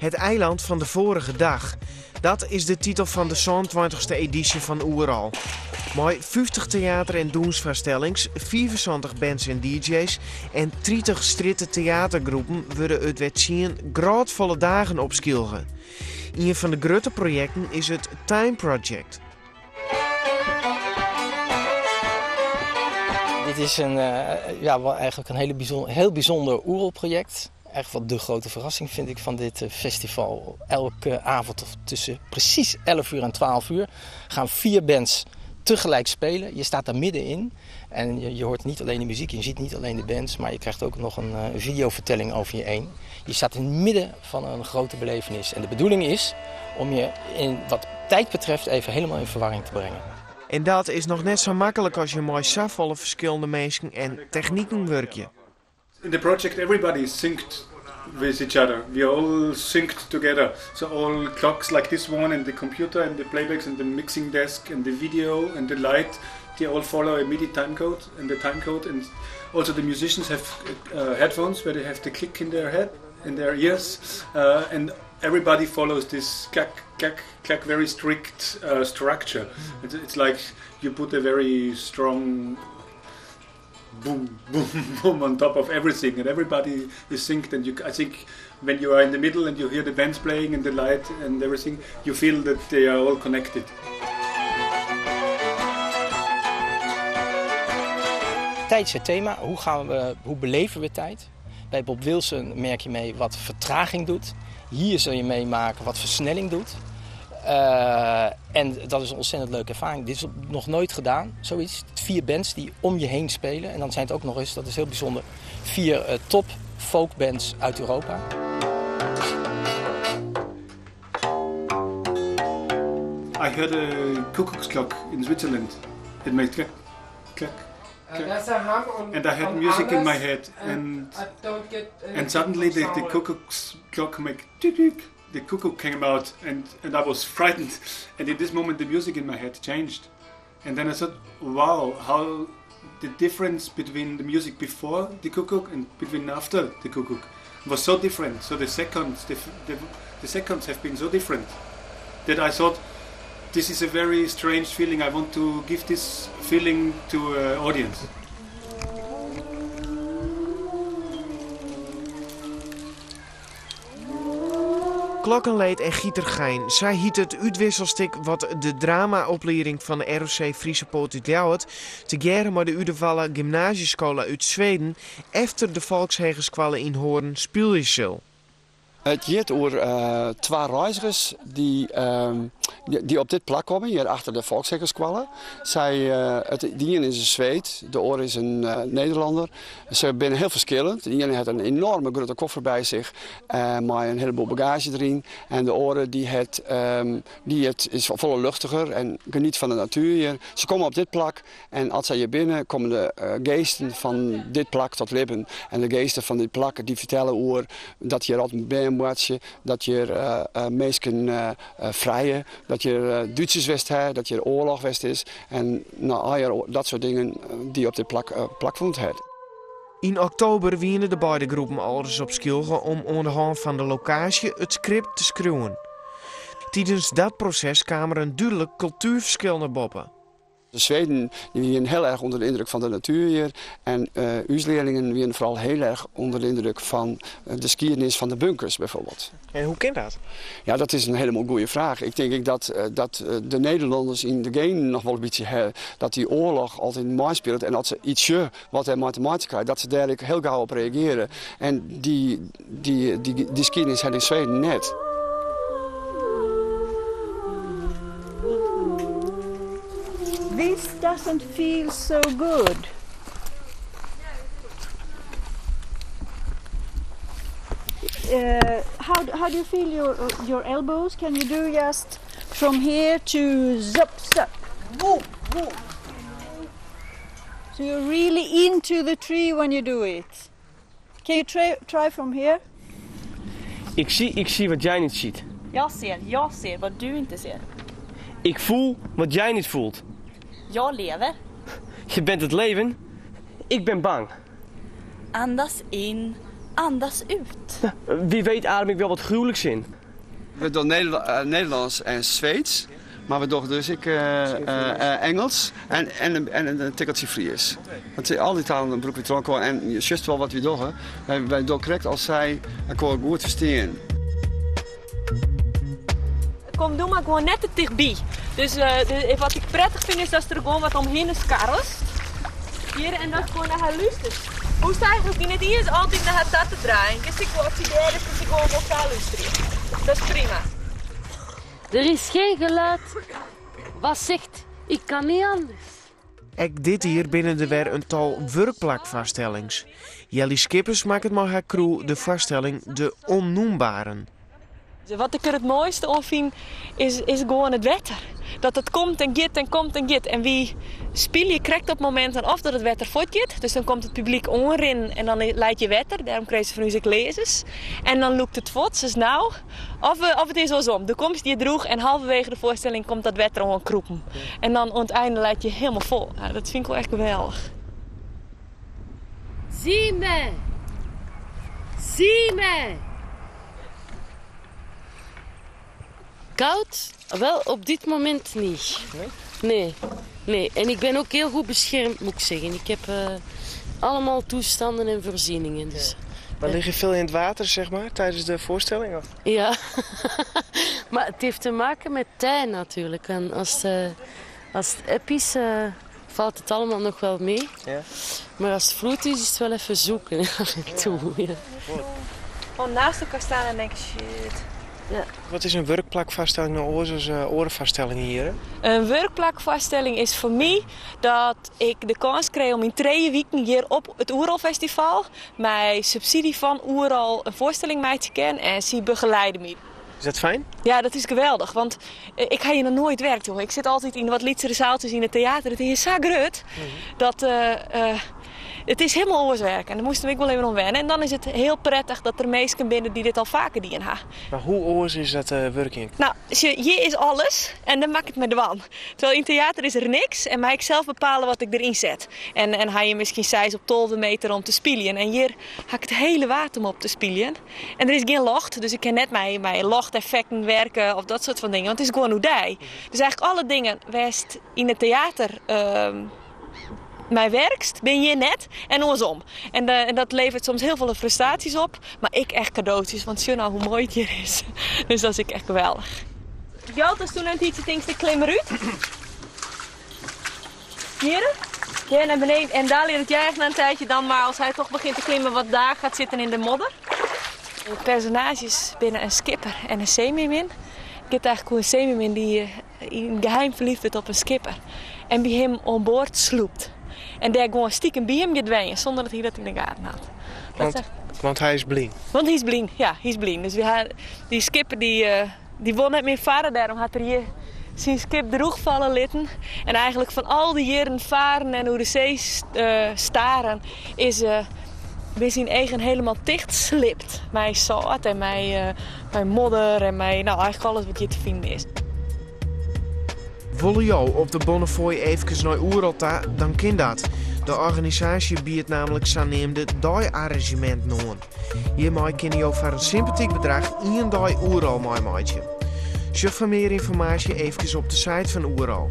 Het eiland van de vorige dag. Dat is de titel van de 22e editie van Oeral. Met 50 theater- en doensvoorstellings, 74 bands en DJ's en 30 stritte theatergroepen worden het wetschien grootvolle dagen opskilgen. Een van de grote projecten is het Time Project. Dit is eigenlijk een heel bijzonder Oerol-project. Echt wel de grote verrassing vind ik van dit festival. Elke avond tussen precies 11 uur en 12 uur gaan 4 bands tegelijk spelen. Je staat daar middenin en je hoort niet alleen de muziek, je ziet niet alleen de bands, maar je krijgt ook nog een videovertelling over je heen. Je staat in het midden van een grote belevenis. En de bedoeling is om je in wat tijd betreft even helemaal in verwarring te brengen. En dat is nog net zo makkelijk als je met zoveel verschillende mensen en technieken werkt. In the project everybody is synced with each other. We are all synced together. So all clocks like this one and the computer and the playbacks and the mixing desk and the video and the light, they all follow a MIDI timecode and the timecode. And also the musicians have headphones where they have the click in their head, in their ears. And everybody follows this clack, very strict structure. It's like you put a very strong boom, boom, boom on top of everything, and everybody is synced. And I think when you are in the middle and you hear the bands playing and the light and everything, you feel that they are all connected. Tijd is het thema. Hoe beleven we tijd? Bij Bob Wilson merk je mee wat vertraging doet. Hier zul je meemaken wat versnelling doet. En dat is een ontzettend leuke ervaring. Dit is nog nooit gedaan, zoiets. 4 bands die om je heen spelen. En dan zijn het ook nog eens, dat is heel bijzonder, 4 top folkbands uit Europa. I heard a cuckoo's clock in Switzerland. It makes clack, clack. And I had music in my head, and suddenly the cuckoo's clock make tick. The cuckoo came out, and I was frightened. And in this moment, the music in my head changed. And then I thought, wow, how the difference between the music before the cuckoo and between after the cuckoo was so different. So the seconds have been so different that I thought, this is a very strange feeling. I want to give this feeling to an audience. Klokkenleed en Gieter Gein. Zij hiet het uitwisselstik wat de dramaopleiding van de ROC Friese Poort te geren met de Udevalle Gymnasieschool uit Zweden efter de Volkshegeskwallen in Hoorn speelde zal. Het gaat over 2 reizigers die op dit plak komen, hier achter de Volkshegeskwallen. De ene is een Zweed, de andere is een Nederlander. Ze zijn heel verschillend. De ene heeft een enorme grote koffer bij zich, met een heleboel bagage erin. En de andere die is volle luchtiger en geniet van de natuur hier. Ze komen op dit plak en als zij hier binnen komen de geesten van dit plak tot leven. En de geesten van dit plak die vertellen over dat je altijd bij dat je mensen vrijen, dat je Duitsers west hebt, dat je oorlog west is. En dat soort dingen die op dit plak vond het. In oktober wienen de beide groepen alles op skilgen om aan de hand van de locatie het script te schreeuwen. Tijdens dat proces kwamen er een duidelijk cultuurverschil naar boven. De Zweden waren heel erg onder de indruk van de natuur hier. En onze leerlingen waren vooral heel erg onder de indruk van de geschiedenis van de bunkers bijvoorbeeld. En hoe kan dat? Ja, dat is een helemaal goede vraag. Ik denk dat de Nederlanders in de genen nog wel een beetje hebben. Dat die oorlog altijd meespeelt. En dat ze ietsje wat er mathematica, dat ze daar heel gauw op reageren. En die geschiedenis had in Zweden net. This doesn't feel so good. How do you feel your elbows? Can you do just from here to zup zup? Woo, woo. So you're really into the tree when you do it. Can you try from here? Ik zie wat jij niet ziet. Jag ser vad du inte ser. Ik voel wat jij niet voelt. Jag lever. Je bent het leven. Ik ben bang. Andas in, andas ut. Wie weet adem ik wel wat gruwelijks in. We doen Nederlands en Zweeds. Maar we doen dus Engels en een tikkeltje Fries. Want al die talen broeken we gewoon. En je ziet wel wat we doen. Wij doen correct als zij elkaar goed verstaan. Kom, doe maar gewoon net te dichtbij. Dus wat ik prettig vind is dat er gewoon wat omheen is karrest. Hier en dat gewoon naar haar luistert. Hoe sta je ook in het eerst altijd naar haar dat te draaien? Dus ik word die derde, dus ik gewoon op haar luisteren. Dat is prima. Er is geen geluid wat zegt, ik kan niet anders. Ook dit hier binnen de weer een tal werkplakvaststellings. Jelly Skippers maakt het maar haar crew de vaststelling de onnoembaren. Wat ik er het mooiste aan vind, is gewoon het wetter. Dat het komt en gaat en komt en gaat. En wie spelen krijgt op momenten of dat het wetter voortgaat. Dus dan komt het publiek onrin en dan leidt je wetter. Daarom krijg je van ons lezers. En dan loopt het voort, dus nou. Of het is andersom. De komst die je droeg en halverwege de voorstelling komt dat wetter gewoon kroepen. En dan aan het einde leidt je helemaal vol. Nou, dat vind ik wel echt geweldig. Zie me! Zie me! Koud? Wel, op dit moment niet. Nee. En ik ben ook heel goed beschermd, moet ik zeggen. Ik heb allemaal toestanden en voorzieningen. Dus. Maar lig je veel in het water, zeg maar, tijdens de voorstelling? Of? Ja, maar het heeft te maken met tij natuurlijk. En als het eb is, valt het allemaal nog wel mee. Ja. Maar als het vloed is het wel even zoeken af en toe. Ja. Gewoon naast elkaar staan en denk shit. Ja. Wat is een werkplakvaststelling nou oorza's orenvaststellingen hier? Een werkplakvaststelling is voor mij dat ik de kans kreeg om in 2 weken hier op het Oeralfestival met subsidie van Oeral een voorstelling mee te kennen en ze begeleiden me. Is dat fijn? Ja, dat is geweldig, want ik ga hier nog nooit werken, joh. Ik zit altijd in wat lietsere zaaltjes in het theater. Het is zo groot dat het is helemaal oorswerk en daar moesten we wel even om wennen. En dan is het heel prettig dat er mensen binnen die dit al vaker dienen hebben. Maar hoe oors is dat werking? Nou, hier is alles en dan maak ik het met de wan. Terwijl in theater is er niks en mag ik zelf bepalen wat ik erin zet. En ga je misschien 6 op 12 meter om te spelen. En hier ga ik het hele water op te spelen. En er is geen locht, dus ik kan net met lochteffecten werken of dat soort van dingen. Want het is gewoon hoe die. Dus eigenlijk alle dingen west in het theater mij werkst, ben je net en andersom. En dat levert soms heel veel frustraties op, maar ik echt cadeautjes, want zie nou hoe mooi het hier is. Dus dat is echt geweldig. Geld is toen een iets things te klimmen uit. Hier, ja, naar beneden. En daar leert het jij echt na een tijdje dan, maar als hij toch begint te klimmen, wat daar gaat zitten in de modder. De personages binnen een skipper en een zeemeermin. Ik heb eigenlijk een zeemeermin die in geheim verliefd wordt op een skipper. En bij hem aan boord sloept. En daar gewoon stiekem bij hem gedwenen, zonder dat hij dat in de gaten had. Want hij is blind? Want hij is blind, ja, hij is blind. Dus die skipper die won net meer varen, daarom had er hier zijn skip droeg vallen litten. En eigenlijk van al die jaren varen en hoe de zee staren, is zijn eigen helemaal dicht slipt. Mijn zout en mijn modder en eigenlijk alles wat hier te vinden is. Willen jou op de Bonnefoy even naar Oeralta, dan kan dat. De organisatie biedt namelijk zogenaamde dag-arrangement noemen. Hiermee kunnen jou voor een sympathiek bedrag 1 dag Oeral meemaken. Zoek voor meer informatie even op de site van Oeral.